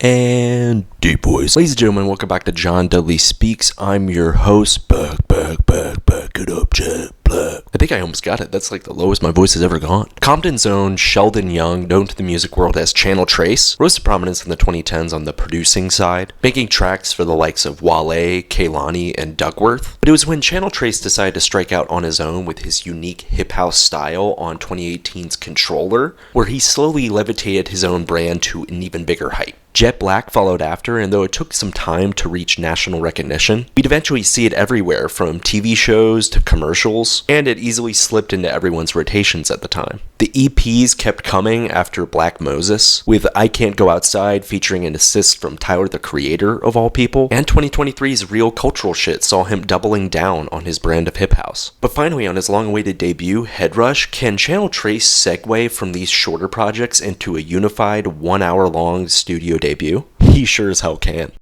And deep voice. Ladies and gentlemen, welcome back to John Dudley Speaks. I'm your host. Back it up, Jet. I think I almost got it. That's like the lowest my voice has ever gone. Compton's own Sheldon Young, known to the music world as Channel Trace, rose to prominence in the 2010s on the producing side, making tracks for the likes of Wale, Kehlani, and Duckworth. But it was when Channel Trace decided to strike out on his own with his unique hip house style on 2018's Controller, where he slowly levitated his own brand to an even bigger height. Jet Black followed after, and though it took some time to reach national recognition, we'd eventually see it everywhere, from TV shows to commercials, and it easily slipped into everyone's rotations at the time. The EPs kept coming after Black Moses, with I Can't Go Outside featuring an assist from Tyler the Creator, of all people, and 2023's Real Cultural Shit saw him doubling down on his brand of hip house. But finally, on his long-awaited debut, Head Rush, can Channel Trace segue from these shorter projects into a unified 1 hour long studio debut? He sure as hell can.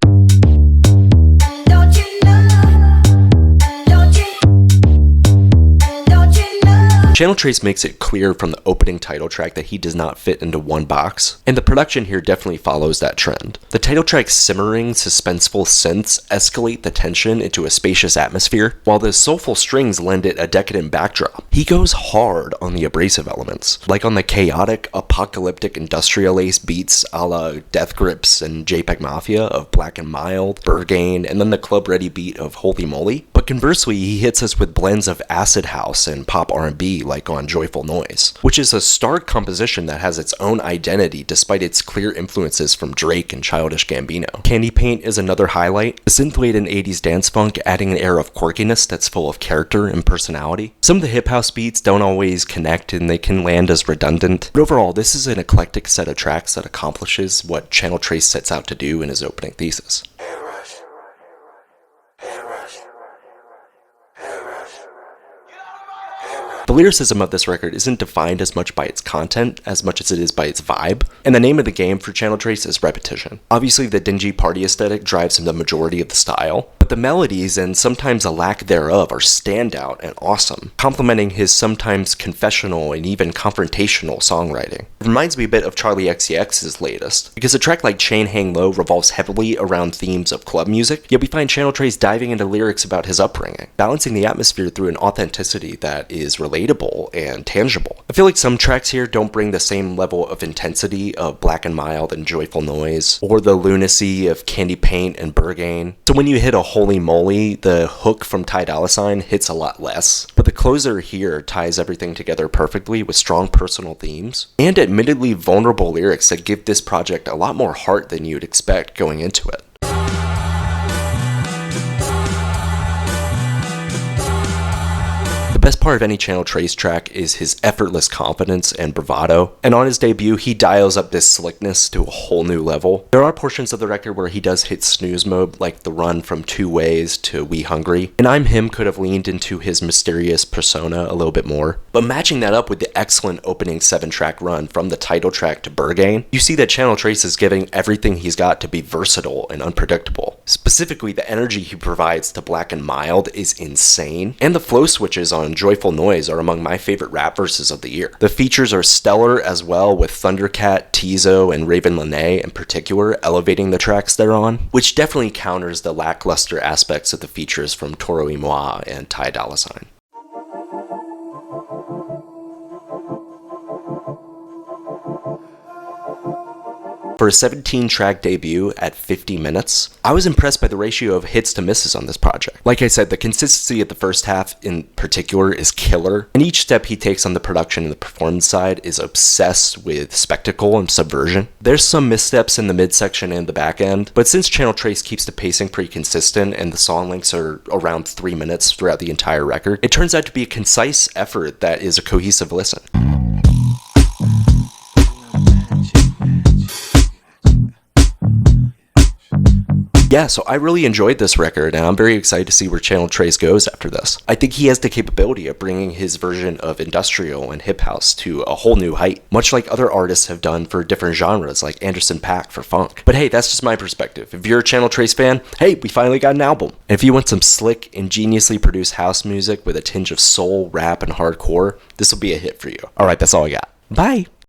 Channel Trace makes it clear from the opening title track that he does not fit into one box, and the production here definitely follows that trend. The title track's simmering, suspenseful synths escalate the tension into a spacious atmosphere, while the soulful strings lend it a decadent backdrop. He goes hard on the abrasive elements, like on the chaotic, apocalyptic, industrial-ace beats a la Death Grips and JPEG Mafia of Black and Mild, Burgain, and then the club-ready beat of Holy Moly. But conversely, he hits us with blends of acid house and pop R&B, like on Joyful Noise, which is a stark composition that has its own identity despite its clear influences from Drake and Childish Gambino. Candy Paint is another highlight, a synth-laden 80s dance funk adding an air of quirkiness that's full of character and personality. Some of the hip house beats don't always connect and they can land as redundant, but overall this is an eclectic set of tracks that accomplishes what Channel Trace sets out to do in his opening thesis. The lyricism of this record isn't defined as much by its content as much as it is by its vibe, and the name of the game for Channel Trace is repetition. Obviously, the dingy party aesthetic drives the majority of the style, but the melodies and sometimes a lack thereof are standout and awesome, complementing his sometimes confessional and even confrontational songwriting. It reminds me a bit of Charli XCX's latest, because a track like Chain Hang Low revolves heavily around themes of club music, yet we find Channel Trace diving into lyrics about his upbringing, balancing the atmosphere through an authenticity that is relatable and tangible. I feel like some tracks here don't bring the same level of intensity of Black and Mild and Joyful Noise, or the lunacy of Candy Paint and Burgain. So when you hit a Holy Moly, the hook from Ty Dolla $ign hits a lot less, but the closer here ties everything together perfectly with strong personal themes, and admittedly vulnerable lyrics that give this project a lot more heart than you'd expect going into it. The best part of any Channel Trace track is his effortless confidence and bravado, and on his debut he dials up this slickness to a whole new level. There are portions of the record where he does hit snooze mode, like the run from Two Ways to We Hungry, and I'm Him could have leaned into his mysterious persona a little bit more. But matching that up with the excellent opening 7-track run from the title track to Burgain, you see that Channel Trace is giving everything he's got to be versatile and unpredictable. Specifically, the energy he provides to Black and Mild is insane, and the flow switches on Joyful Noise are among my favorite rap verses of the year. The features are stellar as well, with Thundercat, Tizo, and Raven Lene in particular elevating the tracks they're on, which definitely counters the lackluster aspects of the features from Toro y Moi and Ty Dolla $ign. For a 17-track debut at 50 minutes, I was impressed by the ratio of hits to misses on this project. Like I said, the consistency of the first half in particular is killer, and each step he takes on the production and the performance side is obsessed with spectacle and subversion. There's some missteps in the midsection and the back end, but since Channel Trace keeps the pacing pretty consistent and the song lengths are around 3 minutes throughout the entire record, it turns out to be a concise effort that is a cohesive listen. Yeah, so I really enjoyed this record, and I'm very excited to see where Channel Trace goes after this. I think he has the capability of bringing his version of industrial and hip house to a whole new height, much like other artists have done for different genres, like Anderson .Paak for funk. But hey, that's just my perspective. If you're a Channel Trace fan, hey, we finally got an album. And if you want some slick, ingeniously produced house music with a tinge of soul, rap, and hardcore, this will be a hit for you. Alright, that's all I got. Bye!